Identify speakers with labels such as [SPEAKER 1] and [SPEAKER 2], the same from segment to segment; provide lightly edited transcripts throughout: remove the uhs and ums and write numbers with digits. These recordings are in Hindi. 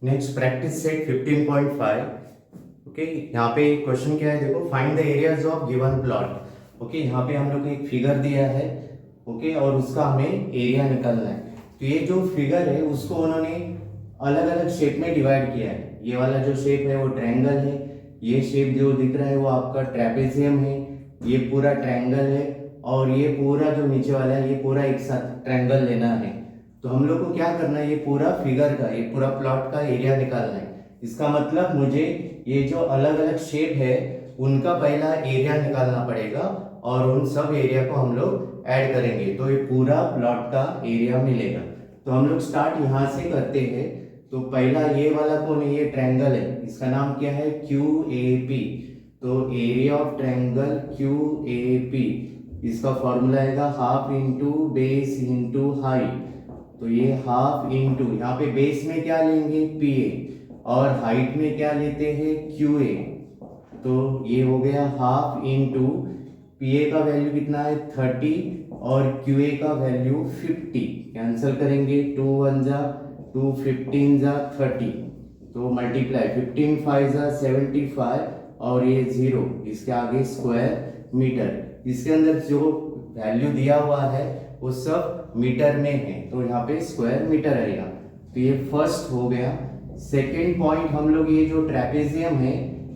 [SPEAKER 1] Next practice set 15.5। ओके, यहाँ पे क्वेश्चन क्या है, देखो find the areas of given plot. Okay, यहाँ पे हम लोग को एक फिगर दिया है। ओके, और उसका हमें एरिया निकालना है। तो ये जो फिगर है उसको उन्होंने अलग अलग शेप में डिवाइड किया है। ये वाला जो शेप है वो ट्रायंगल है, ये शेप जो दिख रहा है वो आपका ट्रेपेजियम है, ये पूरा ट्रायंगल है, और ये पूरा जो नीचे वाला है ये पूरा एक साथ ट्रायंगल लेना है। तो हम लोग को क्या करना है, ये पूरा फिगर का, ये पूरा प्लॉट का एरिया निकालना है। इसका मतलब मुझे ये जो अलग अलग शेप है उनका पहला एरिया निकालना पड़ेगा, और उन सब एरिया को हम लोग ऐड करेंगे तो ये पूरा प्लॉट का एरिया मिलेगा। तो हम लोग स्टार्ट यहाँ से करते हैं। तो पहला ये वाला कौन है, ये ट्रायंगल है, इसका नाम क्या है, क्यू ए पी। तो area of triangle Q A P, इसका फॉर्मूला आएगा half into base into height. तो ये हाफ इंटू, यहाँ पे बेस में क्या लेंगे, पी ए, और हाइट में क्या लेते हैं, क्यू ए। तो ये हो गया हाफ इंटू, पी ए का वैल्यू कितना है 30, और क्यू ए का वैल्यू 50। कैंसिल करेंगे, 2 1 जा 2, 15 जा 30, तो मल्टीप्लाई 15 5 जा 75, और ये 0, इसके आगे स्क्वायर मीटर। इसके अंदर जो वैल्यू दिया हुआ है वो सब मीटर में है, तो यहाँ पे स्क्वायर मीटर आएगा। तो ये फर्स्ट हो गया। सेकेंड पॉइंट, हम लोग ये जो ट्रेपेजियम है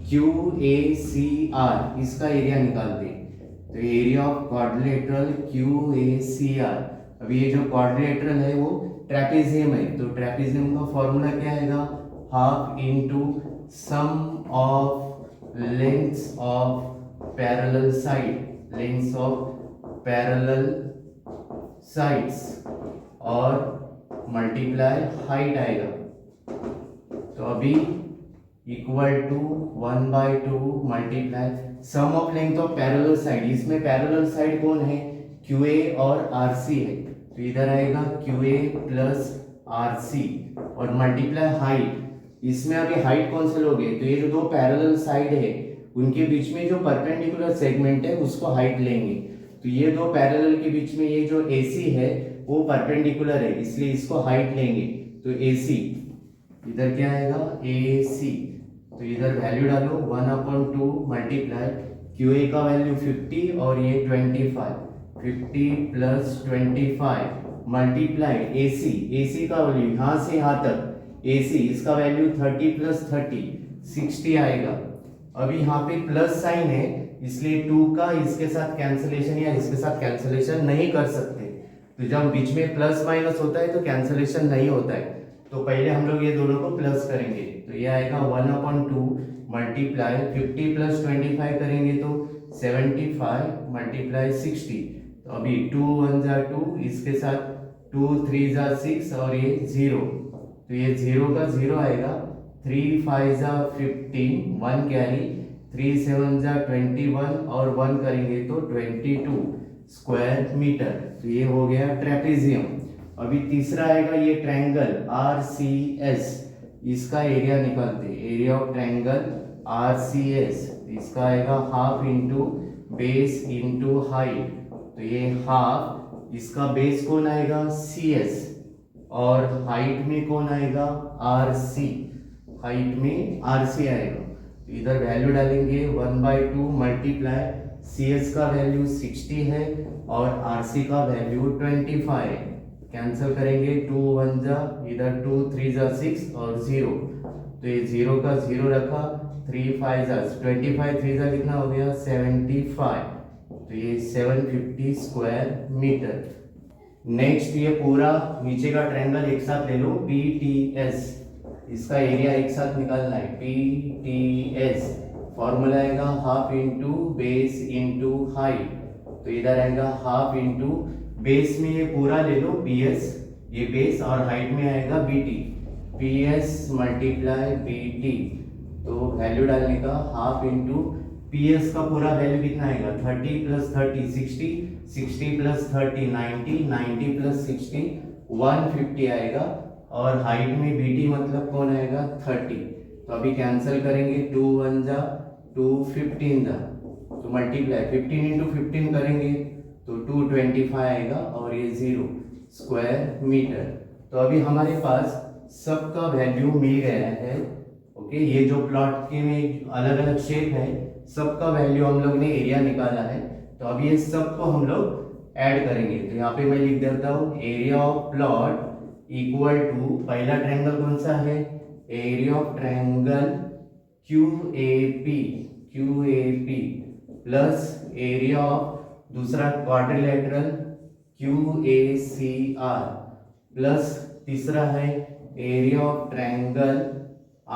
[SPEAKER 1] क्यू ए सी आर, इसका एरिया निकालते हैं। तो area of quadrilateral Q A C R, अभी ये जो क्वाड्रिलेटरल है वो ट्रेपेजियम है, तो ट्रेपेजियम का फॉर्मूला क्या आएगा, half into sum of lengths of parallel side, lengths of parallel sides, और मल्टीप्लाई हाइट आएगा। तो अभी equal to 1/2 multiply sum of length of parallel side, इसमें पैरेलल साइड कौन है, QA और RC है, तो इधर आएगा QA प्लस RC, और मल्टीप्लाई हाइट। इसमें अभी हाइट कौन से लोगे, तो ये जो दो पैरेलल साइड है उनके बीच में जो परपेंडिकुलर सेगमेंट है उसको हाइट लेंगे। तो ये दो पैरेलल के बीच में ये जो AC है वो परपेंडिकुलर है, इसलिए इसको हाइट लेंगे। तो AC इधर क्या आएगा, AC, तो इधर वैल्यू डालो 1/2 मल्टीप्लाई QA का वैल्यू 50 और ये 25, 50 प्लस 25 मल्टीप्लाई AC का वैल्यू यहाँ से यहाँ तक AC, इसका वैल्यू 30 प्लस 30 60 आएगा। अभी यहाँ पे प्लस साइन है इसलिए 2 का इसके साथ कैंसलेशन या इसके साथ कैंसलेशन नहीं कर सकते। तो जब बीच में प्लस माइनस होता है तो कैंसलेशन नहीं होता है, तो पहले हम लोग ये दोनों को प्लस करेंगे। तो ये आएगा 1/2 मल्टीप्लाई 50 प्लस 25 करेंगे तो 75 मल्टीप्लाई 60। तो अभी 2 1 जा 2, इसके साथ 2 3 जा 6, और ये 0, तो ये 0 का 0 आएगा। 3 5 जा 15, 1 कैरी, 3 7 जा 21, और 1 करेंगे तो 22 स्क्वायर मीटर। तो ये हो गया ट्रेपेजियम। अभी तीसरा आएगा ये ट्रायंगल RCS, इसका एरिया निकालते हैं। एरिया ऑफ ट्रायंगल RCS, इसका आएगा half into base into height. तो ये हाफ, इसका बेस कौन आएगा CS, और हाइट में कौन आएगा RC, हाइट में RC आएगा। तो इधर वैल्यू डालेंगे 1/2 मल्टीप्लाई CS का वैल्यू 60 है और RC का वैल्यू 25 है। कैंसिल करेंगे, 2 1 जा, इधर 2 3 जा 6 और 0, तो ये 0 का 0 रखा, 3 5 जा 25, 3 जा कितना हो गया 75, तो ये 750 स्क्वायर मीटर। नेक्स्ट ये पूरा नीचे का ट्रायंगल एक साथ ले लो PTS, इसका एरिया एक साथ निकालना है। PTS फॉर्मूला आएगा half into base into height, तो इधर आएगा हाफ इंटू बेस में ये पूरा ले लो PS, ये बेस, और हाइट में आएगा BT, PS मल्टीप्लाई BT। तो वैल्यू डालने का हाफ इंटू PS का पूरा वैल्यू कितना आएगा 30 प्लस 30 60, 60 प्लस 30 90, 90 प्लस 60 150 आएगा, और हाइट में BT मतलब कौन आएगा 30। तो अभी कैंसिल करेंगे, 2 1 जा 2 15 जा, तो मल्टीप्लाई 15 इंटू 15 करेंगे तो 225 आएगा, और ये 0 स्क्वायर मीटर। तो अभी हमारे पास सबका वैल्यू मिल गया है। ओके, ये जो प्लॉट के में अलग अलग शेप है सबका वैल्यू हम लोग ने एरिया निकाला है। तो अब ये सबको हम लोग ऐड करेंगे। तो यहाँ पे मैं लिख देता हूँ area of plot equal to, पहला ट्रायंगल कौन सा है, area of triangle QAP plus area of दूसरा क्वाड्रिलेटरल QACR प्लस तीसरा है एरिया ऑफ ट्रायंगल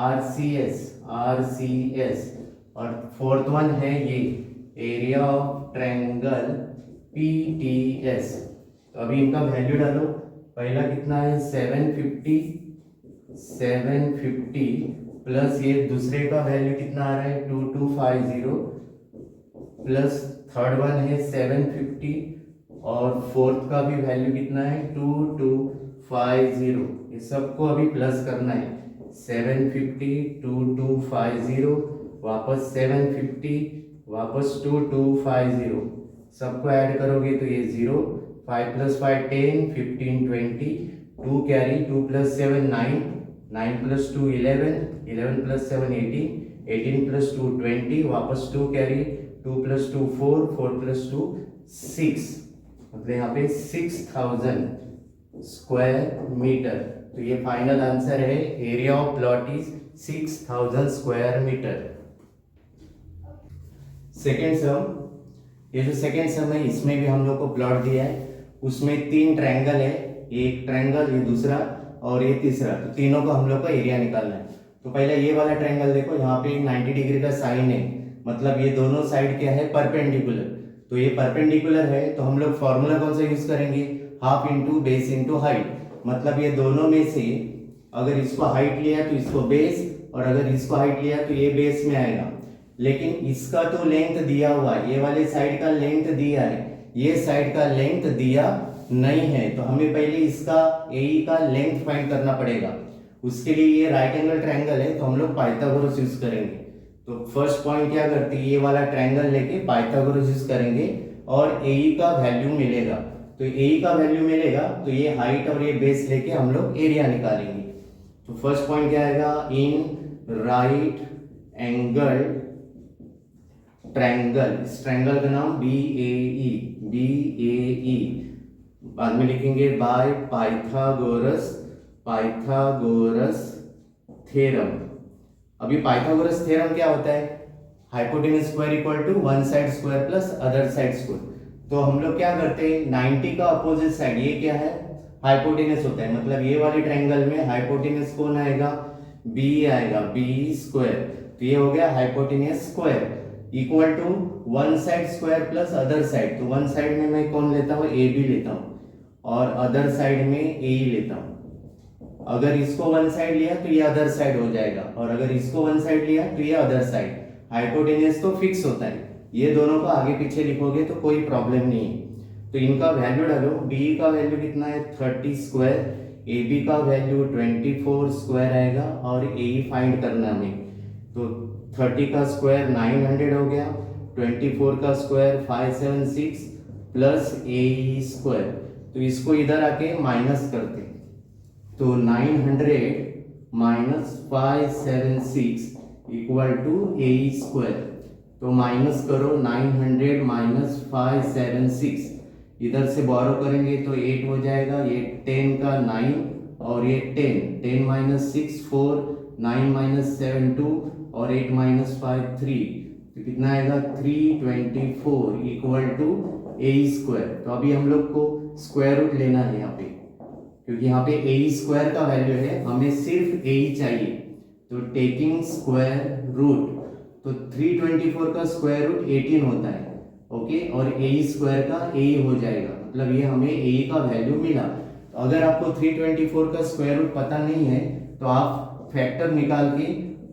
[SPEAKER 1] RCS और फोर्थ वन है ये एरिया ऑफ ट्रायंगल PTS। तो अभी इनका वैल्यू डालो। पहला कितना है 750 प्लस ये दूसरे का वैल्यू कितना आ रहा है 2250 प्लस थर्ड वन है 750 और फोर्थ का भी वैल्यू कितना है 2250। ये सबको अभी प्लस करना है। 750 2250 वापस 750 वापस 2250 सबको ऐड करोगे तो ये 0, 5 + 5 10, 15 20, 2 कैरी, 2 + 7 9, 9 + 2 11, 11 + 7 18, 18 + 2 20, वापस 2 कैरी, 2 + 2 4, 4 + 2 6, मतलब यहाँ पे 6000 स्क्वायर मीटर। तो ये फाइनल आंसर है, area of plot is 6000 square metre. Second sum, ये जो सेकेंड सम है इसमें भी हम लोग को प्लॉट दिया है। उसमें 3 ट्रायंगल है, एक ट्रायंगल, ये दूसरा और ये तीसरा। तो तीनों को हम लोग को एरिया निकालना है। तो पहले ये वाला ट्रायंगल देखो, यहाँ पे 90 डिग्री का साइन है, मतलब ये दोनों साइड क्या है परपेंडिकुलर। तो ये परपेंडिकुलर है तो हम लोग फॉर्मूला कौन सा यूज करेंगे, half into base into height. मतलब ये दोनों में से अगर इसको हाइट लिया तो इसको बेस, और अगर इसको हाइट लिया तो ये बेस में आएगा। लेकिन इसका तो लेंथ दिया हुआ है, ये वाले साइड का लेंथ दिया है, ये साइड का लेंथ दिया नहीं है। तो हमें पहले इसका AE का लेंथ फाइंड करना पड़ेगा। उसके लिए ये राइट एंगल ट्रायंगल है तो हम लोग पाइथागोरस यूज करेंगे। तो फर्स्ट पॉइंट क्या करते हैं, ये वाला ट्रायंगल लेके पाइथागोरस यूज करेंगे और AE का वैल्यू मिलेगा। तो AE का वैल्यू मिलेगा तो ये हाइट और ये बेस लेके हम लोग एरिया निकालेंगे। तो फर्स्ट पॉइंट क्या आएगा, इन राइट एंगल ट्रायंगल, इस ट्रायंगल का नाम BAE, बाद में लिखेंगे बाय पाइथागोरस थ्योरम। अभी पाइथागोरस थ्योरम क्या होता है, hypotenuse square equal to one side square plus other side square. तो हम लोग क्या करते हैं, 90 का अपोजिट साइड ये क्या है, हाइपोटेनस होता है। मतलब ये वाले ट्रायंगल में हाइपोटेनस कौन आएगा, B आएगा, B स्क्वायर। तो ये हो गया hypotenuse square equal to one side square plus other side. तो वन साइड में मैं कौन लेता हूँ, AB लेता हूँ और अदर साइड में AE लेता हूँ। अगर इसको वन साइड लिया तो ये अदर साइड हो जाएगा, और अगर इसको वन साइड लिया तो ये अदर साइड। हाइपोटेनस तो फिक्स होता है, ये दोनों को आगे पीछे लिखोगे तो कोई प्रॉब्लम नहीं है। तो इनका वैल्यू डालो, BE का वैल्यू कितना है 30 स्क्वायर, AB का वैल्यू 24 स्क्वायर आएगा और AE फाइंड करना हमें। तो 30 का स्क्वायर 900 हो गया, 24 का स्क्वायर 576 प्लस AE स्क्वायर। तो इसको इधर आके माइनस करते, तो 900 minus 576 equal to AE square. तो माइनस करो, 900 माइनस 576, इधर से बोरो करेंगे तो 8 हो जाएगा, ये 10 का 9 और ये 10 माइनस 6 4, 9 माइनस 7 2 और 8 माइनस 5 3। तो कितना आएगा 324 इक्वल टू AE स्क्वायर। तो अभी हम लोग को स्क्वायर रूट लेना है यहाँ पे, क्योंकि यहाँ पे AE स्क्वायर का वैल्यू है, हमें सिर्फ AE चाहिए। तो टेकिंग स्क्वायर रूट, तो 324 का स्क्वायर रूट 18 होता है, ओके, और AE स्क्वायर का AE हो जाएगा, मतलब ये हमें AE का वैल्यू मिला। तो अगर आपको 324 का स्क्वायर रूट पता नहीं है तो आप फैक्टर निकाल के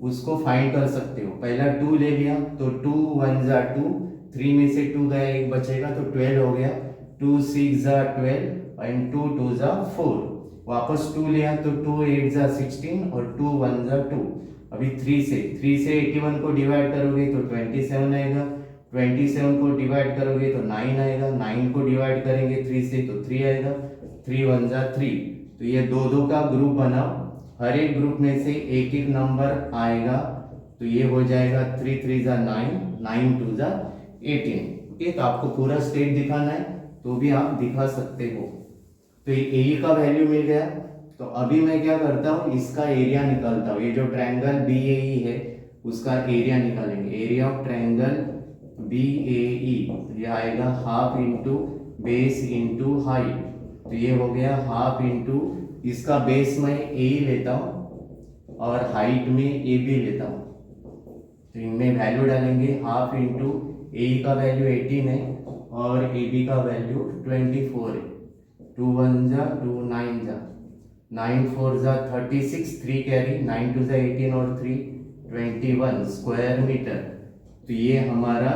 [SPEAKER 1] उसको फाइंड कर सकते हो। पहला 2 ले लिया तो 2 1 जा 2, 3 में से 2 गया, एक बचेगा तो 12 हो गया, 2 6 जा 12 एंड 2 2 जा 4, वापस 2 लिया तो 2 8 जा 16 और 2 1 जा 2। अभी 3 से 81 को डिवाइड करोगे तो 27 आएगा, 27 को डिवाइड करोगे तो 9 आएगा, 9 को डिवाइड करेंगे 3 से तो 3 आएगा, 3 1 जा 3। तो ये 2 2 का ग्रुप बनाओ, हर एक ग्रुप में से एक एक नंबर आएगा, तो ये हो जाएगा 3 3 जा 9, 9 2 जा 18। ओके, तो आपको पूरा स्टेट दिखाना है तो भी आप दिखा सकते हो। तो ए का वैल्यू मिल गया। तो अभी मैं क्या करता हूँ, इसका एरिया निकालता हूँ। ये जो ट्रायंगल बी ए ई है उसका एरिया निकालेंगे। Area of triangle B A ई, ये आएगा half into base into height. तो ये हो गया हाफ इंटू, इसका बेस में ए लेता हूँ और हाइट में ए बी लेता हूँ। तो इनमें वैल्यू डालेंगे, हाफ इंटू ए का वैल्यू 18 है और ए बी का वैल्यू 24 है। 2 1 जा 2 9 जा 9 4 जा 36, 3 कैरी, 9 2 जा 18 और 3 21 स्क्वायर मीटर। तो ये हमारा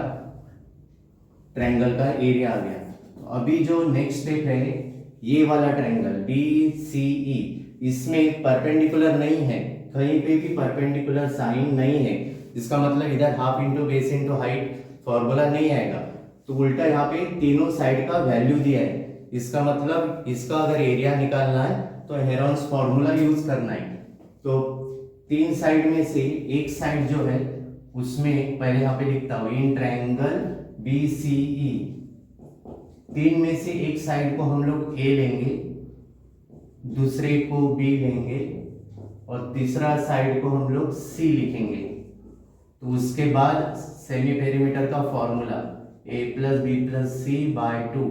[SPEAKER 1] ट्रायंगल का एरिया आ गया। तो अभी जो नेक्स्ट स्टेप है, ये वाला ट्रायंगल डी सी ई, इसमें परपेंडिकुलर नहीं है, कहीं पे भी परपेंडिकुलर साइन नहीं है। इसका मतलब इधर half into base into height formula नहीं आएगा। तो उल्टा यहाँ पे तीनों साइड का वैल्यू दिया है। इसका मतलब इसका अगर एरिया निकालना है तो हेरोन्स फॉर्मूला यूज करना है। तो तीन साइड में से एक साइड जो है उसमें पहले यहाँ पे लिखता हूँ, इन ट्रायंगल बी सी ई, तीन में से एक साइड को हम लोग ए लेंगे, दूसरे को बी लेंगे और तीसरा साइड को हम लोग सी लिखेंगे। तो उसके बाद सेमी पेरीमीटर का फॉर्मूला ए प्लस बी प्लस सी बाय 2,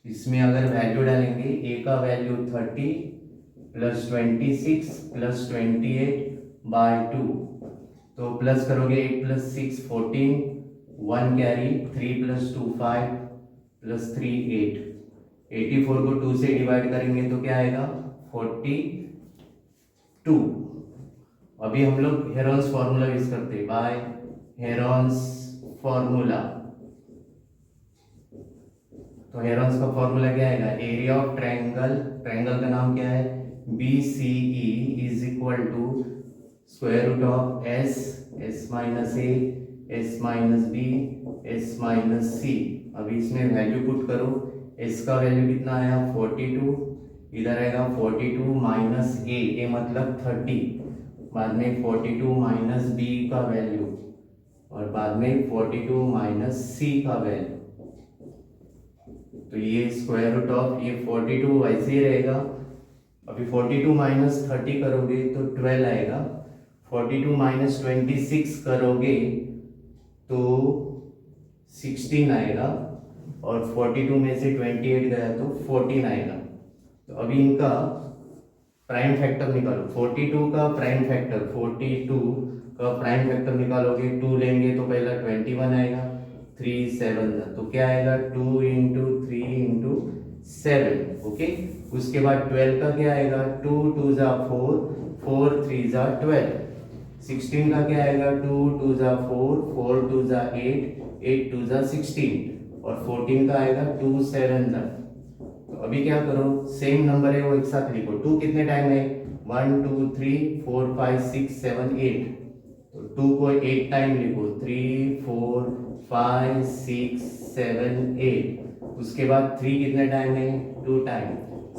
[SPEAKER 1] इसमें अगर वैल्यू डालेंगे, ए का वैल्यू 30 प्लस 26 प्लस 28 बाय 2, तो प्लस करोगे 8 प्लस 6 14, 1 कैरी, 3 प्लस 2 5 प्लस 3 8। 84 को 2 से डिवाइड करेंगे तो क्या आएगा 42। अभी हम लोग हेरोन्स फॉर्मूला यूज करते हैं, बाय हेरोन्स फॉर्मूला। तो हेरोन्स का फॉर्मूला क्या आएगा, एरिया ऑफ ट्रायंगल, ट्रायंगल का नाम क्या है B C E, is equal to square root of S, S minus A, S minus B, S minus C. अभी इसमें वैल्यू पुट करो, एस का वैल्यू कितना आया 42, इधर आएगा 42 माइनस ए मतलब 30, बाद में 42 माइनस बी का वैल्यू और बाद में 42 माइनस सी का वैल्यू। तो ये स्क्वायर रूट ऑफ ये 42 वैसे ही रहेगा। अभी 42 माइनस 30 करोगे तो 12 आएगा, 42 माइनस 26 करोगे तो 16 आएगा और 42 में से 28 गया तो 14 आएगा। तो अभी इनका प्राइम फैक्टर निकालो, 42 का प्राइम फैक्टर, 42 का प्राइम फैक्टर निकालोगे, 2 लेंगे तो पहला 21 आएगा, 3 7, तो क्या आएगा 2 इंटू 3 इंटू 7। ओके, उसके बाद 12 का क्या आएगा 2 2 जा 4, 4 3 जा 12। 16 का क्या आएगा 2 2 जा 4, 4 2 जा 8, 8 2 जा 16 और 14 का आएगा 2 7 जा। तो अभी क्या करो, सेम नंबर है वो एक साथ लिखो। 2 कितने टाइम है 1 2 3 4 5 6 7 8, तो 2 को 8 टाइम लिखो, 3 4 5 6 7 8। उसके बाद 3 कितने टाइम है 2 टाइम,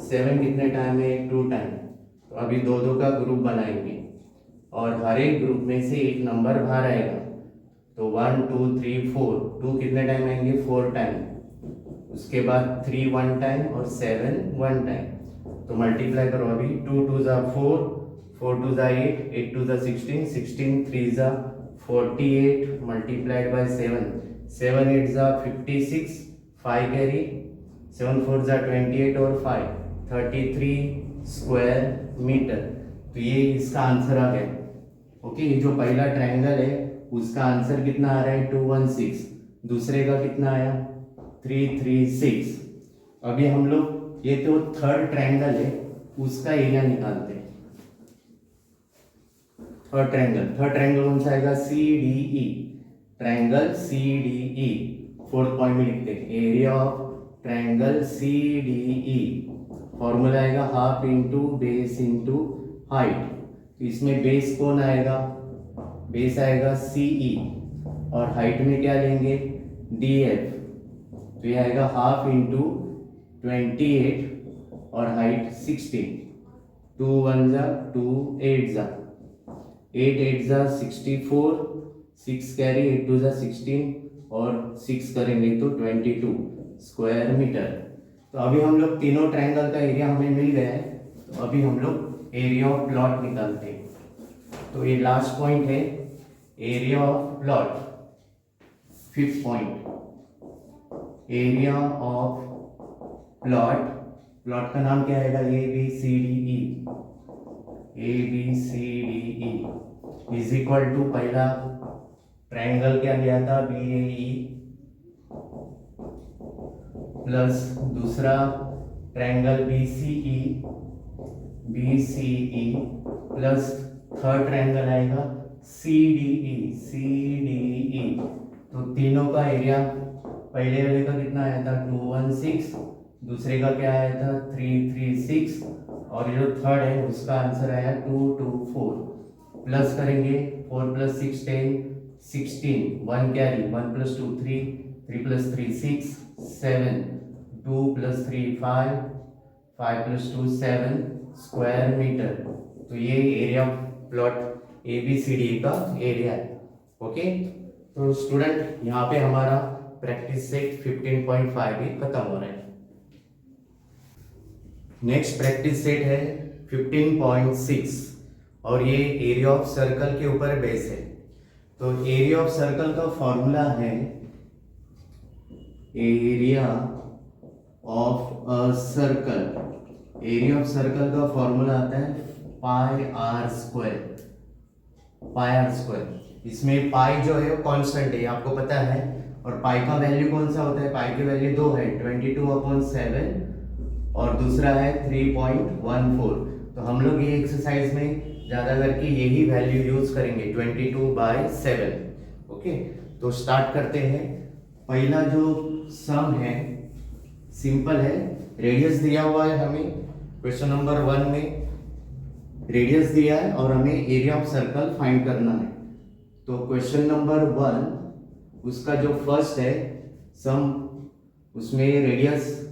[SPEAKER 1] 7 कितने टाइम है 2 टाइम। तो अभी दो दो का ग्रुप बनाएंगे और हर एक ग्रुप में से एक नंबर बाहर आएगा। तो 1 2 3 4, 2 कितने टाइम आएंगे 4 टाइम, उसके बाद 3 1 टाइम और 7 1 टाइम। तो मल्टीप्लाई करो अभी, 2 2 जा 4, 4 2 जा 8, 8 2 जा 16, 16 3 जा 48 मल्टीप्लाइड बाय 7, 7 8 जा 56, 5 कैरी, 7 4 जा 28 और 5 33 स्क्वायर मीटर। तो ये इसका आंसर आ गया। ओके, ये जो पहला ट्रायंगल है उसका आंसर कितना आ रहा है 216, दूसरे का कितना आया 336। अभी हम लोग ये तो थर्ड ट्रायंगल है उसका एरिया निकालते हैं। थर्ड ट्रायंगल कौन सा आएगा C D E, triangle C D E, fourth point में लिखते हैं area of triangle C D E. Formula आएगा half into base into height. तो इसमें बेस कौन आएगा, बेस आएगा सी ई और हाइट में क्या लेंगे डी एफ। तो ये आएगा हाफ इंटू 28 और हाइट 16, 2 1 जा 2 8 जा 8 8 जा 64, 6 कैरी 8 2 जा 16 और 6 करेंगे तो 22 स्क्वायर मीटर। तो अभी हम लोग तीनों ट्रायंगल का एरिया हमें मिल गया है। तो अभी हम लोग एरिया ऑफ प्लॉट निकालते हैं। तो ये लास्ट पॉइंट है area of plot. Fifth point area of plot. Plot का नाम क्या आएगा? A B C D E. A B C D E is equal to पहला ट्रायंगल क्या लिया था? बी ए ई प्लस दूसरा triangle B C E plus third triangle आएगा सी डी ई। तो तीनों का एरिया पहले वाले का कितना आया था? 216, दूसरे का क्या आया था? 336 और जो थर्ड है उसका आंसर आया 224। प्लस करेंगे 4 + 6 10 16, 1 कैरी 1 + 2 3, 3 + 3 6 7, 2 + 3 5, 5 + 2 7 स्क्वायर मीटर। तो ये एरिया प्लॉट ABCD का एरिया है। ओके, तो स्टूडेंट यहाँ पे हमारा प्रैक्टिस सेट 15.5 भी खत्म हो रहा है। नेक्स्ट प्रैक्टिस सेट है 15.6 और ये एरिया ऑफ सर्कल के ऊपर बेस है। तो एरिया ऑफ सर्कल का फॉर्मूला है area of a circle. Area of circle का फॉर्मूला आता है पाई आर स्क्वायर। इसमें पाई जो है वो कांस्टेंट है, आपको पता है। और पाई का वैल्यू कौन सा होता है? पाई की वैल्यू 2 है, 22/7 और दूसरा है 3.14। तो हम लोग ये एक्सरसाइज में ज़्यादा करके यही वैल्यू यूज करेंगे 22/7। ओके, तो स्टार्ट करते हैं। पहला जो सम है सिंपल है। रेडियस दिया हुआ है हमें क्वेश्चन नंबर 1 में, रेडियस दिया है और हमें एरिया ऑफ सर्कल फाइंड करना है। तो क्वेश्चन नंबर 1 उसका जो फर्स्ट है सम, उसमें रेडियस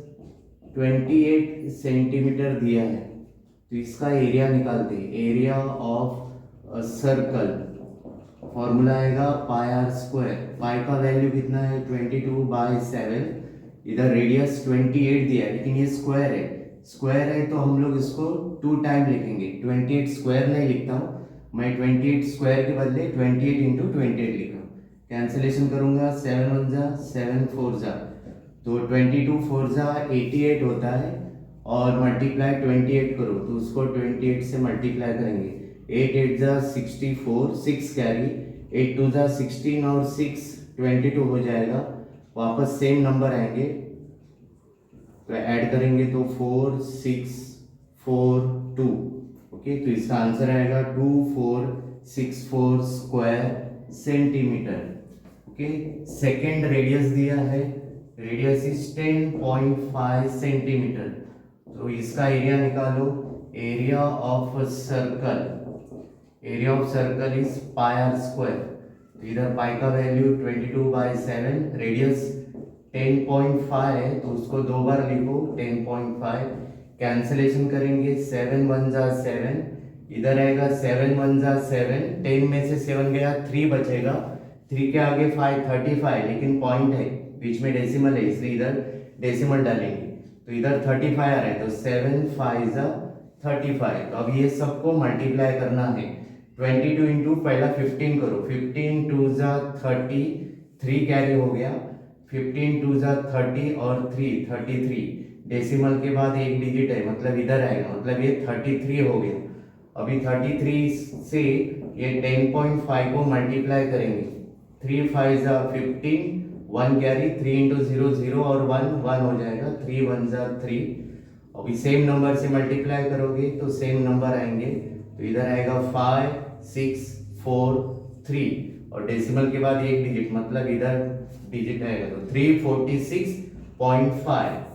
[SPEAKER 1] 28 सेंटीमीटर दिया है। तो इसका एरिया निकालते हैं। एरिया ऑफ सर्कल फॉर्मूला आएगा पाई आर स्क्वायर। पाई का वैल्यू कितना है? 22/7। इधर रेडियस 28 दिया है लेकिन ये स्क्वायर है। स्क्वायर है तो हम लोग इसको 2 टाइम लिखेंगे। 28 स्क्वायर नहीं लिखता हूँ मैं, 28 स्क्वायर के बदले 28 × 28 लिखा हूँ। कैंसिलेशन करूँगा 7 1 जा 7 4 जा, तो 22 4 जा 88 होता है और मल्टीप्लाई 28 करो तो उसको 28 से मल्टीप्लाई करेंगे। 8 8 जा 64, 6 कैरी 8 2 जा 16 और 6 22 हो जाएगा। वापस सेम नंबर आएंगे तो ऐड करेंगे तो 4 6 4 2। ओके, तो इसका आंसर आएगा 2464 square centimetre. Okay, second radius दिया है, रेडियस इज 10.5 सेंटीमीटर। तो इसका एरिया निकालो। Area of circle, area of circle is pi r square. तो इधर पाई का वैल्यू 22/7, रेडियस 10.5 है तो उसको 2 बार लिखो 10.5। कैंसिलेशन करेंगे 7 1 जा 7, इधर आएगा 7 1 जा 7, 10 में से 7 गया 3 बचेगा, 3 के आगे 5 35, लेकिन पॉइंट है बीच में डेसिमल है इसलिए इधर डेसिमल डालेंगे। तो इधर 35 आ रहा है तो 7 5 जा 35। तो अब ये सबको मल्टीप्लाई करना है। 22 इंटू पहला 15 करो, 15 2 जा 30, 3 कैरी हो गया, 15 2 जा 30 और 3 33। डेसिमल के बाद एक डिजिट है मतलब इधर आएगा, मतलब ये 33 हो गया। अभी 33 से ये 10.5 को मल्टीप्लाई करेंगे। 3 5 जा 15, 1 कैरी, 3 × 0 0 और 1 1 हो जाएगा, 3 1 जा 3। अभी सेम नंबर से मल्टीप्लाई करोगे तो सेम नंबर आएंगे। तो इधर आएगा 5 6 4 3 और डेसिमल के बाद एक डिजिट मतलब इधर डिजिट आएगा तो 346.5।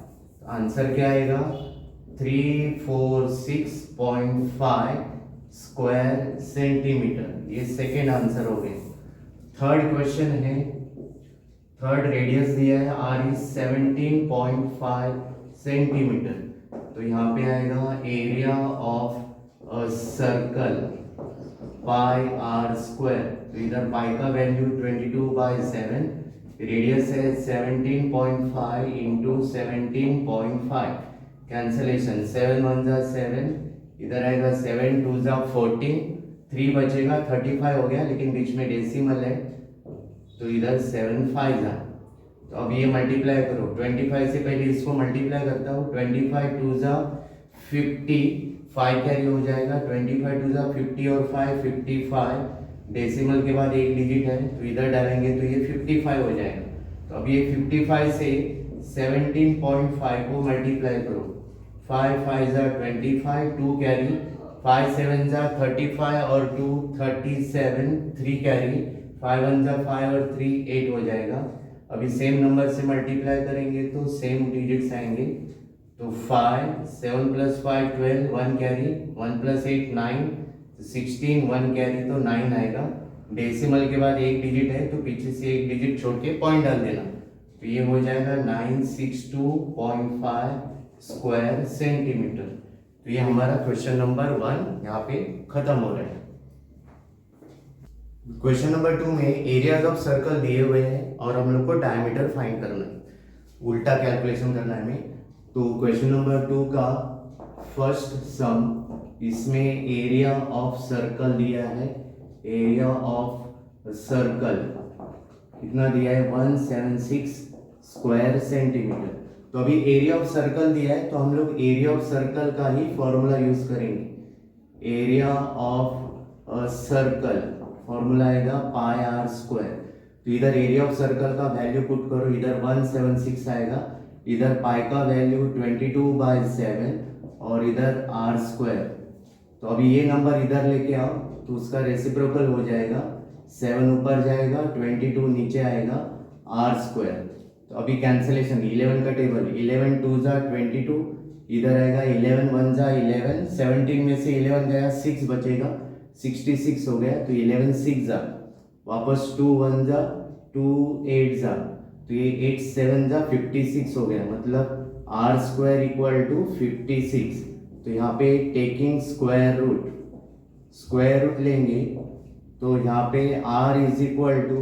[SPEAKER 1] आंसर क्या आएगा? 346.5 स्क्वायर सेंटीमीटर। ये सेकेंड आंसर हो गया। थर्ड क्वेश्चन है, थर्ड रेडियस दिया है आर इज 17.5 सेंटीमीटर। तो यहाँ पे आएगा area of circle pi r square, तो इधर पाई का वैल्यू 22/7, रेडियस है 17.5 इंटू 17.5, कैंसलेशन 7 1 जा 7, इधर आएगा 7 2 जा 14, 3 बचेगा 35 हो गया, लेकिन बीच में डेसिमल है तो इधर 7 5 जा। तो अब ये मल्टीप्लाई करो, 25 से पहले इसको मल्टीप्लाई करता हूँ, 25 2 जा 50, 5 कैरी हो जाएगा, 25 2 जा 50 और 5 55, डेसिमल के बाद एक डिजिट है तो इधर डालेंगे तो ये 55 हो जाएगा। तो अब ये 55 से 17.5 को मल्टीप्लाई करो, 5 5 जा 25, 2 कैरी, 5 7 जा 35 और 2 37, 3 कैरी, 5 1 जा 5 और 3 8 हो जाएगा। अभी सेम नंबर से मल्टीप्लाई करेंगे तो सेम डिजिट्स आएंगे, तो 5 7 + 5 12, 1 कैरी, 1 + 8 9, 16, 1 कैरी तो 9 आएगा। डेसिमल के बाद एक डिजिट है तो पीछे से एक डिजिट छोड़ के पॉइंट डाल देना, तो ये हो जाएगा 962.5 स्क्वायर सेंटीमीटर। तो ये हमारा क्वेश्चन नंबर 1 यहाँ पे खत्म हो रहा है। क्वेश्चन नंबर 2 में एरियाज ऑफ सर्कल दिए हुए हैं और हम लोग को डायमीटर फाइंड करना है, उल्टा कैलकुलेशन करना है हमें। तो क्वेश्चन नंबर 2 का फर्स्ट सम, इसमें एरिया ऑफ सर्कल दिया है, एरिया ऑफ सर्कल कितना दिया है 176 स्क्वायर सेंटीमीटर। तो अभी एरिया ऑफ सर्कल दिया है तो हम लोग एरिया ऑफ सर्कल का ही फॉर्मूला यूज करेंगे। एरिया ऑफ सर्कल फॉर्मूला आएगा पाई आर स्क्वायर। तो इधर एरिया ऑफ सर्कल का वैल्यू पुट करो, इधर 176 आएगा, इधर पाई का वैल्यू 22/7 और इधर आर स्क्वायर। तो अभी ये नंबर इधर लेके आओ तो उसका रेसिप्रोकल हो जाएगा, 7 ऊपर जाएगा 22 नीचे आएगा आर स्क्वायर। तो अभी कैंसिलेशन 11 का टेबल, 11 2 जा 22, इधर आएगा 11 1 जा 11, 17 में से 11 गया 6 बचेगा, 66 हो गया, तो 11 6 जा, वापस 2 1 जा 2 8 जा, तो ये 8 7 जा 56 हो गया, मतलब आर स्क्वायर इक्वल टू 56। तो यहाँ पे टेकिंग स्क्वायर रूट लेंगे तो यहाँ पे r is equal to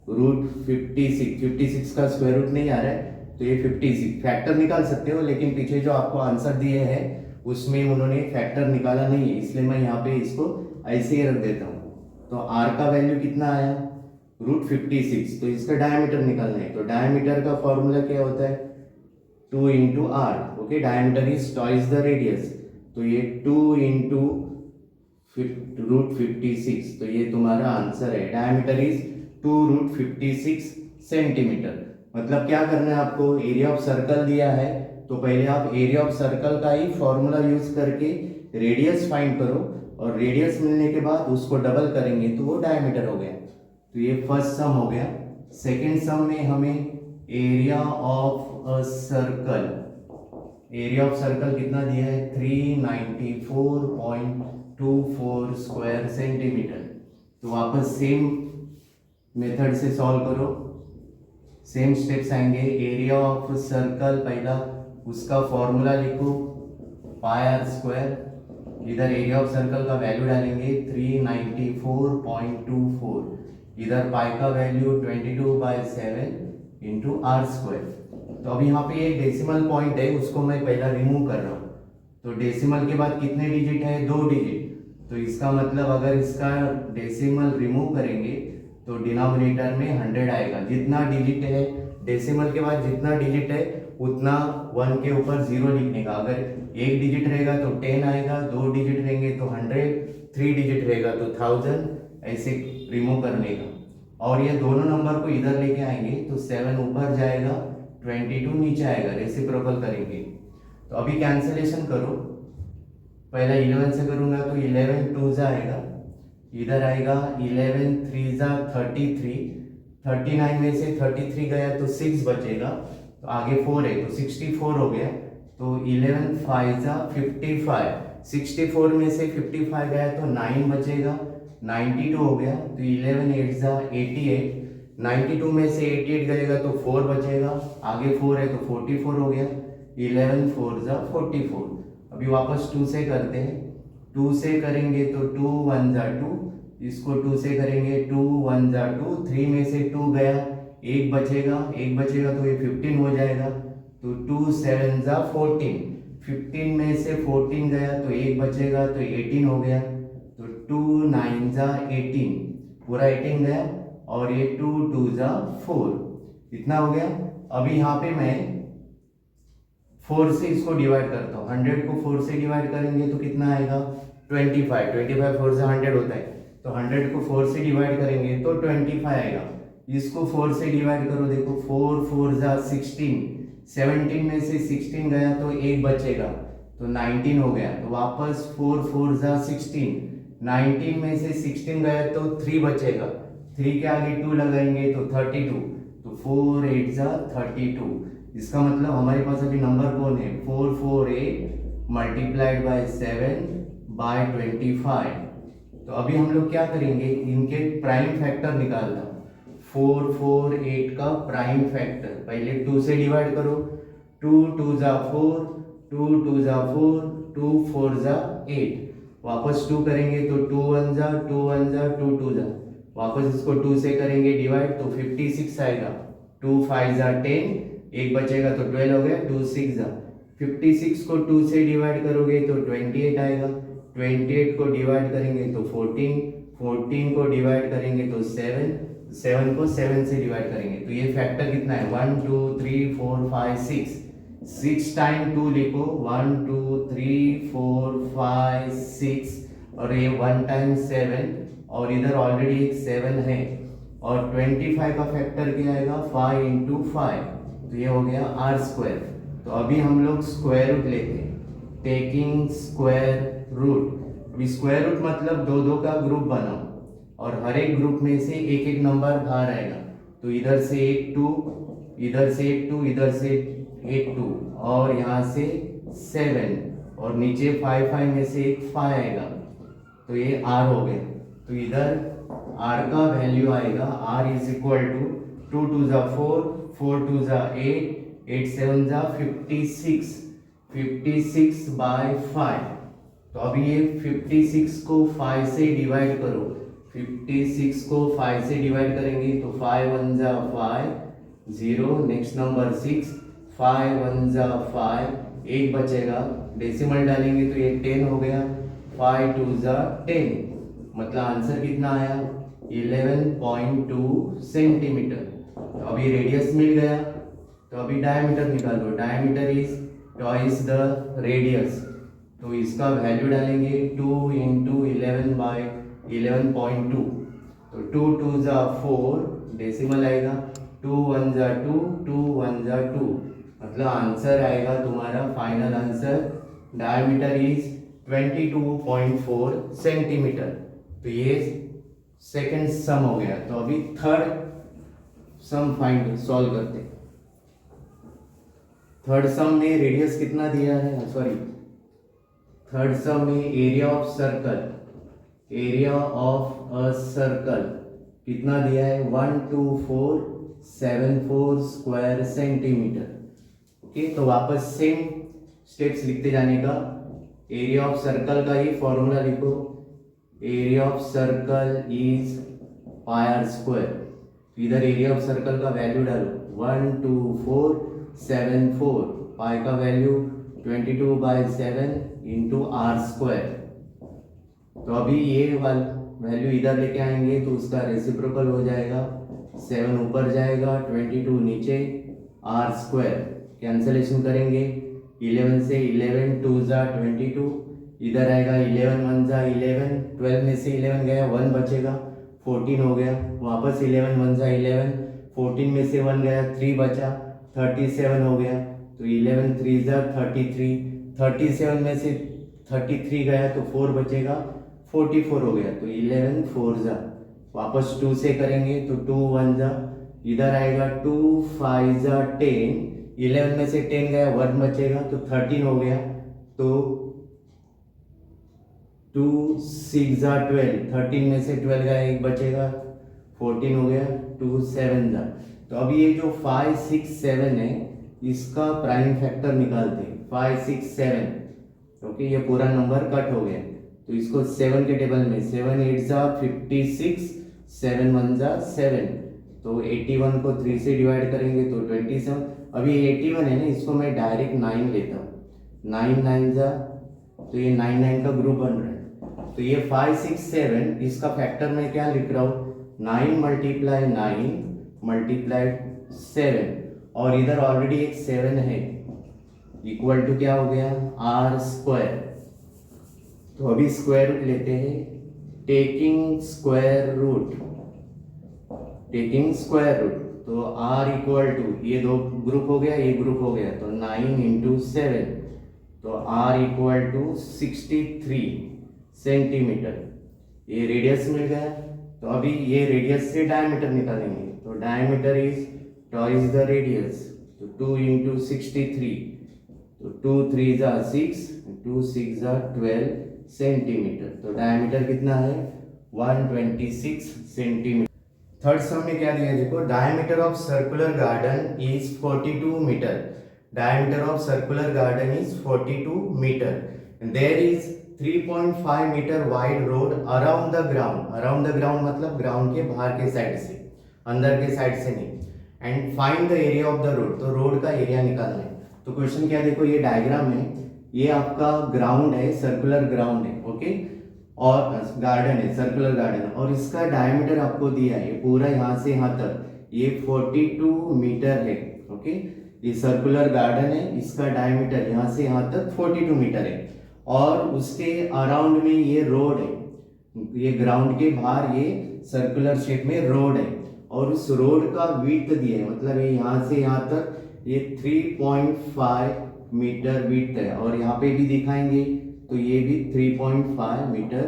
[SPEAKER 1] root 56 का स्क्वायर रूट नहीं आ रहा है तो ये 56, फैक्टर निकाल सकते हो, लेकिन पीछे जो आपको आंसर दिए हैं उसमें उन्होंने फैक्टर निकाला नहीं है, इसलिए मैं यहाँ पे इसको ऐसे ही रख देता हूँ। तो r का वैल्यू कितना आया रूट 56, तो इसका डायमीटर निकालना है। तो डायमीटर का फॉर्मूला क्या होता है 2 into r, okay, diameter is twice the radius, तो ये 2 इंटू रूट 56, तो ये तुम्हारा आंसर है। Diameter is 2 root 56 centimetre. मतलब क्या करना है आपको, एरिया ऑफ सर्कल दिया है तो पहले आप एरिया ऑफ सर्कल का ही फॉर्मूला यूज करके रेडियस फाइंड करो, और रेडियस मिलने के बाद उसको डबल करेंगे तो वो डायमीटर हो गया। तो ये फर्स्ट सम हो गया। सेकेंड सम में हमें area of circle, area of circle कितना दिया है 394.24 स्क्वायर सेंटीमीटर। तो वापस सेम मेथड से सॉल्व करो, सेम स्टेप्स आएंगे। एरिया ऑफ सर्कल पहला उसका फॉर्मूला लिखो पाई आर स्क्वायर, इधर एरिया ऑफ सर्कल का वैल्यू डालेंगे 394.24, इधर पाई का वैल्यू 22/7 इंटू आर स्क्वायर। तो अब यहाँ पे एक डेसिमल पॉइंट है उसको मैं पहला रिमूव कर रहा हूँ। तो डेसिमल के बाद कितने डिजिट है 2 डिजिट, तो इसका मतलब अगर इसका डेसिमल रिमूव करेंगे तो डिनोमिनेटर में 100 आएगा। जितना डिजिट है डेसिमल के बाद जितना डिजिट है उतना 1 के ऊपर 0 लिखने का। अगर एक डिजिट रहेगा तो 10 आएगा, 2 डिजिट रहेंगे तो 100, 3 डिजिट रहेगा तो 1000, ऐसे रिमूव करने का। और ये दोनों नंबर को इधर लेके आएंगे तो 7 ऊपर जाएगा 22 नीचे आएगा, रेसिप्रोकल करेंगे। तो अभी कैंसिलेशन करो, पहला 11 से करूंगा तो 11 2 जा आएगा, इधर आएगा 11 3 जा 33, 39 में से 33 गया तो 6 बचेगा, तो आगे 4 है तो 64 हो गया। तो 11 5 जा 55, 64 में से 55 गया तो 9 बचेगा, 92 हो गया। तो 11 8 जा 88, 92 में से 88 गएगा तो 4 बचेगा, आगे 4 है तो 44 हो गया, 11 4 जा 44। अभी वापस 2 से करते हैं, 2 से करेंगे तो 2 1 जा 2, इसको 2 से करेंगे 2 1 जा 2, 3 में से 2 गया, एक बचेगा तो ये 15 हो जाएगा, तो 2 7 जा 14, 15 में से 14 गया तो एक बचेगा तो 18 हो गया, तो 2 9 जा 18, पूरा 18 गया, और ये 2 2 जा 4, इतना हो गया। अभी यहाँ पे मैं 4 से इसको डिवाइड करता हूँ, 100 को 4 से डिवाइड करेंगे तो कितना आएगा 25, 25 4 से 100 होता है, तो 100 को 4 से डिवाइड करेंगे तो 25 आएगा। इसको 4 से डिवाइड करो, देखो 4 4 जा 16, 17 में से 16 गया तो एक बचेगा तो 19 हो गया, तो वापस 4 4 जा 16, 19 में से 16 गया तो 3 बचेगा, 3 के आगे 2 लगाएंगे तो 32, तो 4 8 जा 32। इसका मतलब हमारे पास अभी नंबर कौन है 448 मल्टीप्लाइड बाय 7 बाय 25। तो अभी हम लोग क्या करेंगे, इनके प्राइम फैक्टर निकालना, 448 का प्राइम फैक्टर पहले 2 से डिवाइड करो, 2 2 जा 4, 2 2 जा 4, 2 4 जा 8, वापस 2 करेंगे तो 2 1 जा 2 1 जा 2 2 जा, वापस इसको 2 से करेंगे डिवाइड तो 56 आएगा, 2 5 जा 10, एक बचेगा तो 12 हो गया, 2 6 जा 56 को 2 से डिवाइड करोगे तो 28 आएगा, 28 को डिवाइड करेंगे तो 14, 14 को डिवाइड करेंगे तो 7, 7 को 7 से डिवाइड करेंगे तो ये फैक्टर कितना है 1 2 3 4 5 6, 6 टाइम 2 लिखो 1 2 3 4 5 6, और ये 1 टाइम 7, और इधर ऑलरेडी एक 7 है, और 25 का फैक्टर क्या आएगा 5 इंटू 5, तो ये हो गया आर स्क्वायर। तो अभी हम लोग स्क्वायर रूट लेते हैं, टेकिंग स्क्वायर रूट। अभी स्क्वायर रूट मतलब दो दो का ग्रुप बनाओ और हर एक ग्रुप में से एक एक नंबर बाहर आएगा, तो इधर से एक 2, इधर से एक 2, इधर से एक 2, और यहाँ से 7, और नीचे 5 5 में से एक 5 आएगा, तो ये आर हो गया। तो इधर आर का वैल्यू आएगा आर इज इक्वल टू 2 2 जा 4, 4 2 जा 8, 8 7 जा 56, 56 बाय 5। तो अभी ये 56 को 5 से डिवाइड करो, 56 को 5 से डिवाइड करेंगे तो 5 1 जा 5, 0, नेक्स्ट नंबर 6, 5 1 जा 5, एक बचेगा, डेसिमल डालेंगे तो ये 10 हो गया, 5 2 जा 10, मतलब आंसर कितना आया 11.2 सेंटीमीटर। तो अभी रेडियस मिल गया, तो अभी डायमीटर निकालो, diameter is twice the radius, तो इसका वैल्यू डालेंगे 2 इंटू 11 बाई 11.2, तो 2 2 जा 4, डेसिमल आएगा, 2 1 जा 2, 2 1 जा 2, मतलब आंसर आएगा तुम्हारा final answer diameter is 22.4 centimetre. तो ये सेकंड सम हो गया। तो अभी थर्ड सम फाइंड सॉल्व करते हैं। थर्ड सम में रेडियस कितना दिया है, सॉरी थर्ड सम में area of circle, area of a circle कितना दिया है 1247 स्क्वायर सेंटीमीटर। ओके, तो वापस सेम स्टेप्स लिखते जाने का। एरिया ऑफ सर्कल का ही फॉर्मूला लिखो, area of circle is pi r square. इधर एरिया ऑफ सर्कल का वैल्यू डालो 12474, पाई का वैल्यू 22/7 इंटू आर स्क्वायर। तो अभी ये वाला वैल्यू इधर लेके आएंगे तो उसका रेसिप्रोकल हो जाएगा, 7 ऊपर जाएगा 22 नीचे, आर स्क्वायर कैंसलेशन करेंगे, 11 से 11 2 जा 22, इधर आएगा 11 1 जा 11, 12 में से 11 गया 1 बचेगा 14 हो गया, वापस 11 1 जा 11, 14 में से 1 गया 3 बचा 37 हो गया, तो 11 3 जा 33, 37 में से 33 गया तो 4 बचेगा 44 हो गया, तो 11 4 जा, वापस 2 से करेंगे तो 2 1 जा, इधर आएगा 2 5 जा 10, 11 में से 10 गया 1 बचेगा तो 13 हो गया, तो 2 6 जा 12, 13 में से 12 गया 1 बचेगा 14 हो गया, 2 7 जा। तो अभी ये जो 5 6 7 है इसका प्राइम फैक्टर निकालते हैं, 5 6 7, ओके, ये पूरा नंबर कट हो गया। तो तो इसको 7 के टेबल में 7 8 जा 56, 7 1 जा 7, तो 81 को 3 से डिवाइड करेंगे तो 27। अभी 81 है ना, इसको मैं डायरेक्ट 9 लेता हूँ, 9 9 जा, तो ये 9 9 का ग्रुप बन रहा है। तो ये 5 6 7, इसका फैक्टर मैं क्या लिख रहा हूँ, 9 मल्टीप्लाई 9 मल्टीप्लाई 7, और इधर ऑलरेडी एक 7 है, इक्वल टू क्या हो गया, आर स्क्वायर। तो अभी स्क्वायर रूट लेते हैं, taking square root, taking square root, तो आर इक्वल टू, ये दो ग्रुप हो गया, ये ग्रुप हो गया, तो 9 इंटू 7, तो आर इक्वल टू 63 सेंटीमीटर, ये रेडियस मिल गया। तो अभी ये रेडियस से डायमीटर निकालेंगे, तो diameter is twice the radius, तो 2 इंटू 63, तो 2 3 जा 6, 2 6 जा 12 सेंटीमीटर, तो डायमीटर कितना है, 126 सेंटीमीटर। थर्ड सम में क्या दिया है देखो, diameter of circular garden is 42 metre, diameter of circular garden is 42 metre, there is 3.5 metre wide road around the ground, around the ground मतलब ग्राउंड के बाहर के साइड से, अंदर के साइड से नहीं, and find the area of the road, तो रोड का एरिया निकालना है। तो क्वेश्चन क्या देखो, ये डायग्राम में ये आपका ग्राउंड है, सर्कुलर ग्राउंड है, ओके, और गार्डन है, सर्कुलर गार्डन, और इसका डायमीटर आपको दिया है पूरा यहाँ से यहाँ तक, ये 42 मीटर है, ओके, ये सर्कुलर गार्डन है, इसका डायमीटर यहाँ से यहाँ तक 42 मीटर है, और उसके अराउंड में ये रोड है, ये ग्राउंड के बाहर ये सर्कुलर शेप में रोड है, और उस रोड का विड्थ दिया है, मतलब ये यहाँ से यहाँ तक ये 3.5 मीटर विड्थ है, और यहाँ पे भी दिखाएंगे तो ये भी 3.5 मीटर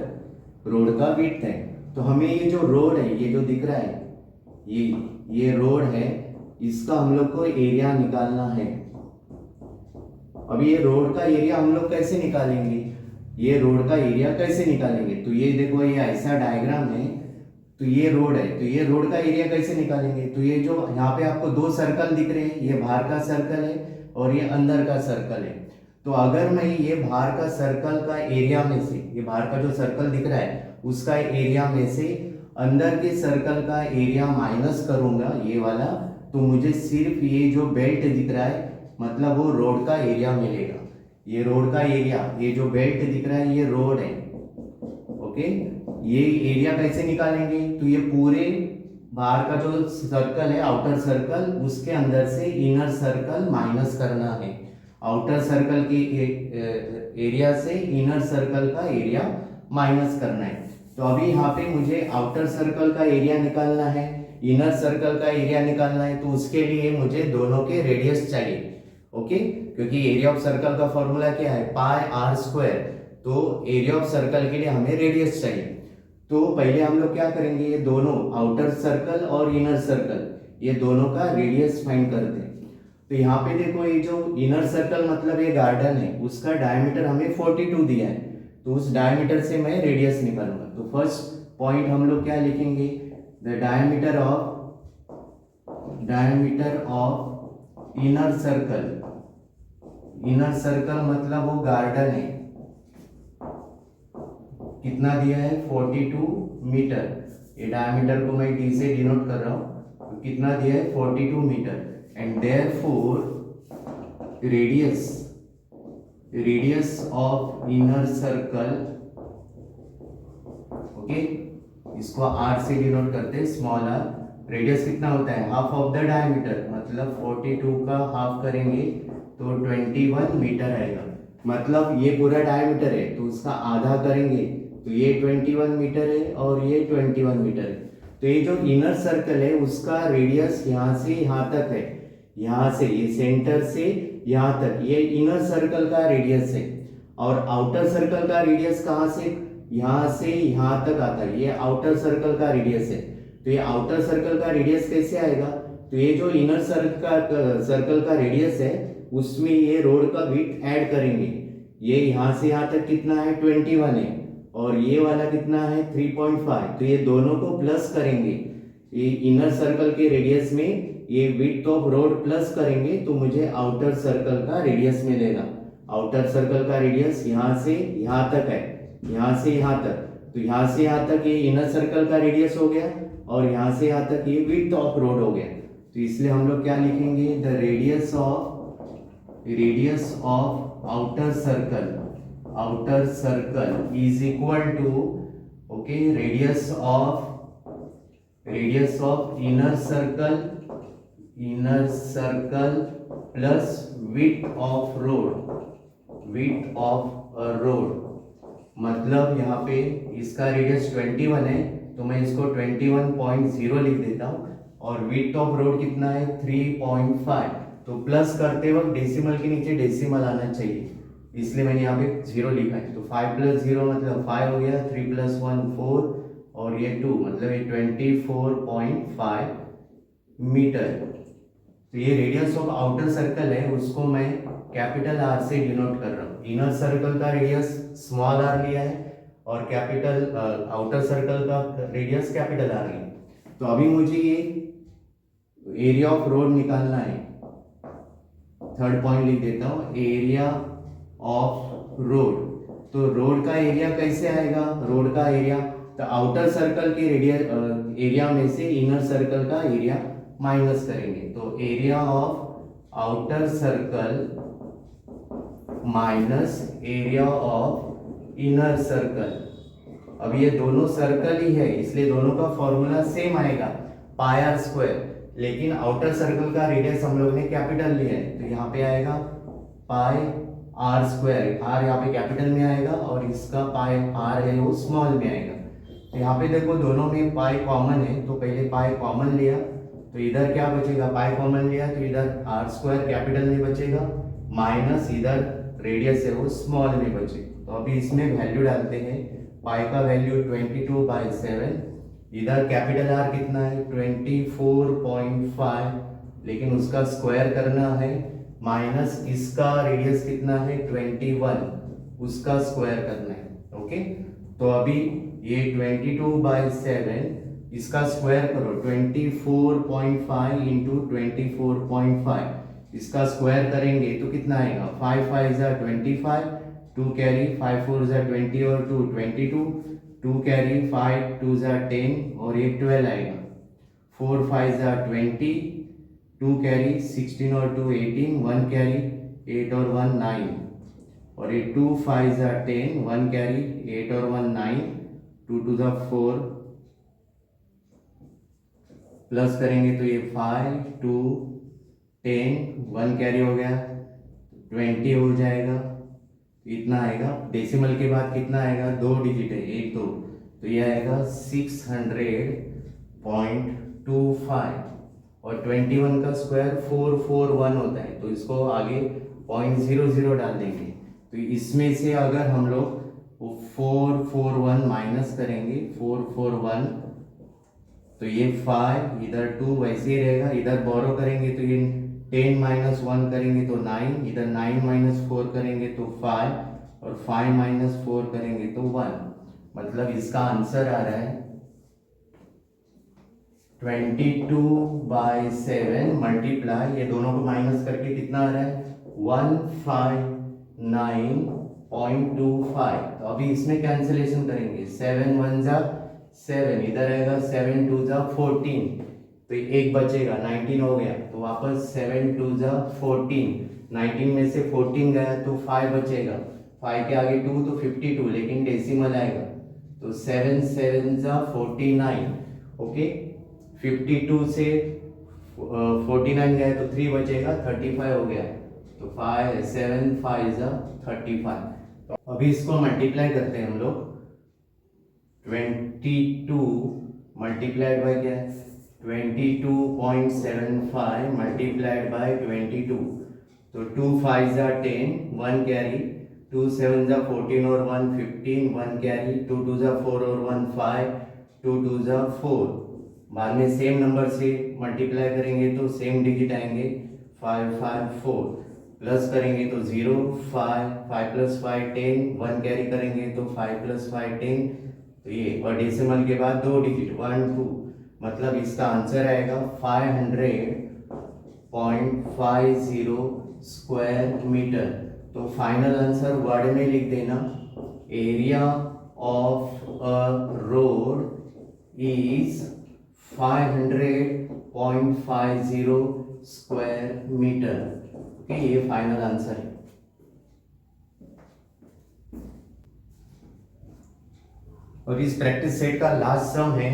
[SPEAKER 1] रोड का विड्थ है। तो हमें ये जो रोड है, ये जो दिख रहा है, ये रोड है, इसका हम लोग को एरिया निकालना है। अब ये रोड का एरिया हम लोग कैसे निकालेंगे, ये रोड का एरिया कैसे निकालेंगे, तो ये देखो, ये ऐसा डायग्राम है, तो ये रोड है, तो ये रोड का एरिया कैसे निकालेंगे, तो ये जो यहाँ पे आपको दो सर्कल दिख रहे हैं, ये बाहर का सर्कल है और ये अंदर का सर्कल है। तो अगर मैं ये बाहर का सर्कल का एरिया में से, ये बाहर का जो सर्कल दिख रहा है उसका एरिया में से अंदर के सर्कल का एरिया माइनस करूंगा, ये वाला, तो मुझे सिर्फ ये जो बेल्ट दिख रहा है, मतलब वो रोड का एरिया मिलेगा। ये रोड का एरिया, ये जो बेल्ट दिख रहा है ये रोड है, ओके। ये एरिया कैसे निकालेंगे, तो ये पूरे बाहर का जो सर्कल है, आउटर सर्कल, उसके अंदर से इनर सर्कल माइनस करना है। आउटर सर्कल के एरिया से इनर सर्कल का एरिया माइनस करना है। तो अभी यहाँ पे मुझे आउटर सर्कल का एरिया निकालना है, इनर सर्कल का एरिया निकालना है, तो उसके लिए मुझे दोनों के रेडियस चाहिए, ओके, क्योंकि एरिया ऑफ सर्कल का फॉर्मूला क्या है, पाई आर स्क्वायर, तो एरिया ऑफ सर्कल के लिए हमें रेडियस चाहिए। तो पहले हम लोग क्या करेंगे, ये दोनों आउटर सर्कल और इनर सर्कल, ये दोनों का रेडियस फाइंड करते हैं। तो यहाँ पे देखो, ये जो इनर सर्कल मतलब ये गार्डन है, उसका डायमीटर हमें 42 दिया है, तो उस डायमीटर से मैं रेडियस निकालूंगा। तो फर्स्ट पॉइंट हम लोग क्या लिखेंगे, the diameter of inner circle, inner circle मतलब वो गार्डन है, कितना दिया है, 42 मीटर, ये डायमीटर को मैं डी से डिनोट कर रहा हूँ, तो कितना दिया है, 42 metre, and therefore radius of inner circle, okay, इसको आर से डिनोट करते हैं, स्मॉल आर। रेडियस कितना होता है, हाफ ऑफ द डायमीटर, मतलब 42 का हाफ करेंगे तो 21 मीटर आएगा, मतलब ये पूरा डायमीटर है तो उसका आधा करेंगे तो ये 21 मीटर है और ये 21 मीटर है। तो ये जो इनर सर्कल है उसका रेडियस यहाँ से यहाँ तक है, यहाँ से ये सेंटर से यहाँ तक, ये इनर सर्कल का रेडियस है, और आउटर सर्कल का रेडियस कहाँ से यहाँ तक आता है, ये आउटर सर्कल का रेडियस है। तो ये आउटर सर्कल का रेडियस कैसे आएगा, तो ये जो इनर सर्कल का रेडियस है उसमें ये रोड का विड्थ ऐड करेंगे, ये यहाँ से यहाँ तक कितना है, 21 है, और ये वाला कितना है, 3.5, तो ये दोनों को प्लस करेंगे, ये इनर सर्कल के रेडियस में ये विड्थ ऑफ रोड प्लस करेंगे तो मुझे आउटर सर्कल का रेडियस मिलेगा। आउटर सर्कल का रेडियस यहाँ से यहाँ तक है, यहाँ से यहाँ तक, तो यहाँ से यहाँ तक ये इनर सर्कल का रेडियस हो गया और यहाँ से यहाँ तक ये विड्थ ऑफ रोड हो गया। तो इसलिए हम लोग क्या लिखेंगे, the radius of outer circle is equal to, okay, radius of inner circle plus width of road. मतलब यहाँ पे इसका रेडियस 21 है, तो मैं इसको 21.0 लिख देता हूँ और विड्थ ऑफ रोड कितना है 3.5। तो प्लस करते वक्त डेसिमल के नीचे डेसिमल आना चाहिए, इसलिए मैंने यहाँ पे 0 लिखा है। तो 5 + 0 मतलब 5 हो गया, 3 + 1 4 और ये 2 मतलब ये 24.5 मीटर। तो ये रेडियस ऑफ आउटर सर्कल है, उसको मैं कैपिटल आर से डिनोट कर रहा हूँ। इनर सर्कल का रेडियस स्मॉल आर लिया है और कैपिटल आउटर सर्कल का रेडियस कैपिटल आर लिया। तो अभी मुझे ये एरिया ऑफ रोड निकालना है। थर्ड पॉइंट लिख देता हूँ, एरिया ऑफ रोड। तो रोड का एरिया कैसे आएगा, रोड का एरिया तो आउटर सर्कल के एरिया में से इनर सर्कल का एरिया माइनस करेंगे। तो area of outer circle minus area of inner circle. अब ये दोनों सर्कल ही है, इसलिए दोनों का फॉर्मूला सेम आएगा, पाई आर स्क्वायर। लेकिन आउटर सर्कल का रेडियस हम लोग ने कैपिटल लिया है, तो यहाँ पे आएगा पाई आर स्क्वायर। आर यहाँ पे कैपिटल में आएगा और इसका पाई आर है वो स्मॉल में आएगा। तो यहाँ पे देखो दोनों में पाई कॉमन है, तो पहले पाई कॉमन लिया, तो इधर क्या बचेगा, पाई कॉमन लिया तो इधर आर स्क्वायर कैपिटल में बचेगा, माइनस इधर रेडियस है वो स्मॉल में बचेगा। तो अभी इसमें वैल्यू डालते हैं, पाई का वैल्यू 22/7, इधर कैपिटल आर कितना है 24.5, लेकिन उसका स्क्वायर करना है, माइनस इसका रेडियस कितना है 21, उसका स्क्वायर करना है। ओके, तो अभी ये 22/7 इसका स्क्वायर करो, 24.5 इंटू 24.5, इसका स्क्वायर करेंगे तो कितना आएगा, 5 5 = 25, 2 कैरी, 5 4 = 20 और 2 22, 2 कैरी, 5 2 = 10 और ये 12 आएगा, 4 5 = 20, 2 कैरी, 16 और 2 18, 1 कैरी, 8 और 1 9 और ये 2 5 = 10, 1 कैरी, 8 और 1 9, 2 2 = 4, प्लस करेंगे तो ये 5 2 10, 1 कैरी हो गया, 20 हो जाएगा, इतना आएगा। डेसिमल के बाद कितना आएगा, 2 डिजिट है, 1 2, तो ये आएगा 600.25 और 21 का स्क्वायर 441 होता है, तो इसको आगे 0.00 डाल देंगे। तो इसमें से अगर हम लोग 441 माइनस करेंगे, 441, तो ये 5 इधर 2 वैसे ही रहेगा, इधर बोरो करेंगे तो ये 10 - 1 करेंगे तो 9, इधर 9 - 4 करेंगे तो 5 और 5 - 4 करेंगे तो 1। मतलब इसका आंसर आ रहा है 22/7 मल्टीप्लाई, ये दोनों को माइनस करके कितना आ रहा है 159.25। तो अभी इसमें कैंसिलेशन करेंगे, 7 1 = 7, इधर आएगा 7 2 = 14, तो एक बचेगा, 19 हो गया, तो वापस 7 2 = 14, 19 में से 14 गया तो 5 बचेगा, 5 के आगे 2 तो 52, लेकिन डेसिमल आएगा, तो 7 7 = 49। ओके, 52 से 49 गया तो 3 बचेगा, 35 हो गया, तो 5 7 5 = 35। तो अभी इसको मल्टीप्लाई करते हैं हम लोग, 22 मल्टीप्लाइड बाय क्या है 22.75 मल्टीप्लाइड बाय 22, तो 2 5 = 10, 1 कैरी, 2 7 = 14 और 1 15, 1 कैरी, 2 2 = 4 और 1 5, 2 2 = 4। बाद में सेम नंबर से मल्टीप्लाई करेंगे तो सेम डिजिट आएंगे, 5 5 4, प्लस करेंगे तो 0 5 5 + 5 10, 1 कैरी करेंगे तो 5 + 5 10, तो ये और डेसिमल के बाद 2 डिजिट 1 2, मतलब इसका आंसर आएगा 500.50 स्क्वायर मीटर। तो फाइनल आंसर वर्ड में लिख देना, area of a road is 500.50 square metre. Okay, ये फाइनल आंसर है। और इस प्रैक्टिस सेट का लास्ट सम है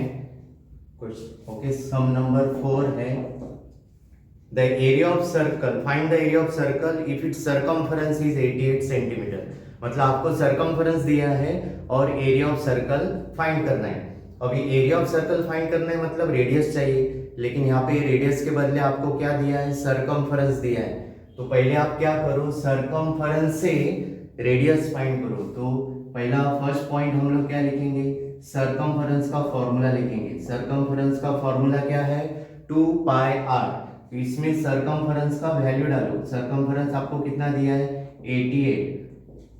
[SPEAKER 1] कुछ। ओके, सम नंबर 4 है the area of circle, find the area of circle if its circumference is 88 centimetre. मतलब आपको सरकमफरेंस दिया है और एरिया ऑफ सर्कल फाइंड करना है। अभी एरिया ऑफ सर्कल फाइंड करना है मतलब रेडियस चाहिए, लेकिन यहाँ पे रेडियस के बदले आपको क्या दिया है, सरकमफरेंस दिया है। तो पहले आप क्या करो, सरकमफरेंस से रेडियस फाइंड करो। तो पहला फर्स्ट पॉइंट हम लोग क्या लिखेंगे, सरकमफरेंस का फॉर्मूला लिखेंगे। सरकमफरेंस का फॉर्मूला क्या है, 2 पाई r। तो इसमें सरकमफरेंस का वैल्यू डालो। सरकमफरेंस आपको कितना दिया है, 88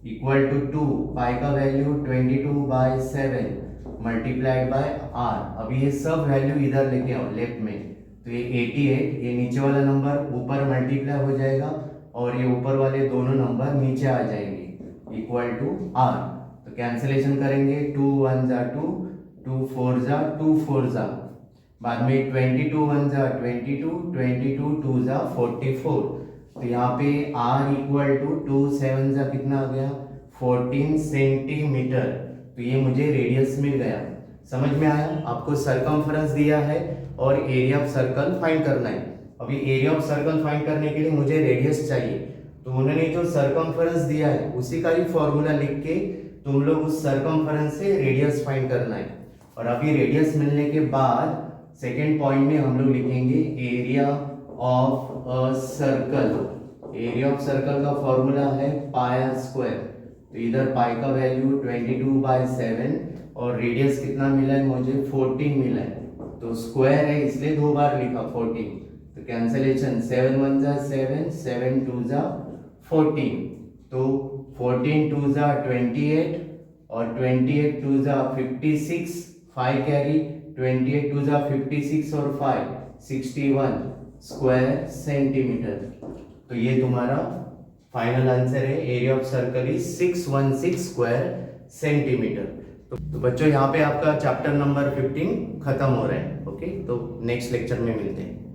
[SPEAKER 1] इक्वल टू 2 पाई का वैल्यू 22/7 मल्टीप्लाइड बाय r। अभी ये सब वैल्यू इधर लेके आओ लेफ्ट में। तो ये 88, ये नीचे वाला नंबर ऊपर मल्टीप्लाई हो जाएगा और ये ऊपर वाले दोनों नंबर नीचे आ जाएंगे इक्वल टू r। तो कैंसिलेशन करेंगे, 2 1 जा 2, 2 4 जा 2 4 जा, बाद में 22 1 जा 22, 22 2 जा 44। तो यहाँ पे r इक्वल टू 2 7 जा कितना आ गया, 14 सेंटीमीटर। तो ये मुझे रेडियस मिल गया। समझ में आया? आपको सरकमफरेंस दिया है और एरिया ऑफ सर्कल फाइंड करना है। अभी एरिया ऑफ सर्कल फाइंड करने के लिए मुझे रेडियस चाहिए, तो उन्होंने जो सरकमफरेंस दिया है उसी का ही फॉर्मूला लिख के तुम लोग उस सरकमफरेंस से रेडियस फाइंड करना है। और अभी रेडियस मिलने के बाद सेकेंड पॉइंट में हम लोग लिखेंगे area of a circle. Area of circle का फॉर्मूला है पाई r स्क्वायर। तो इधर पाई का वैल्यू 22/7 और रेडियस कितना मिला है मुझे, 14 मिला है। तो स्क्वायर है इसलिए 2 बार लिखा 14। तो कैंसिलेशन, 7 1 जा 7, 7 2 जा 14। तो 14 2 जा 28 और 28 2 जा 56, 5 कैरी, 28 2 जा 56 और 5 61 स्क्वायर सेंटीमीटर। तो ये तुम्हारा फाइनल आंसर है। Area of circle is 616 square centimetre. तो बच्चों यहाँ पे आपका चैप्टर नंबर 15 खत्म हो रहा है। ओके, तो नेक्स्ट लेक्चर में मिलते हैं।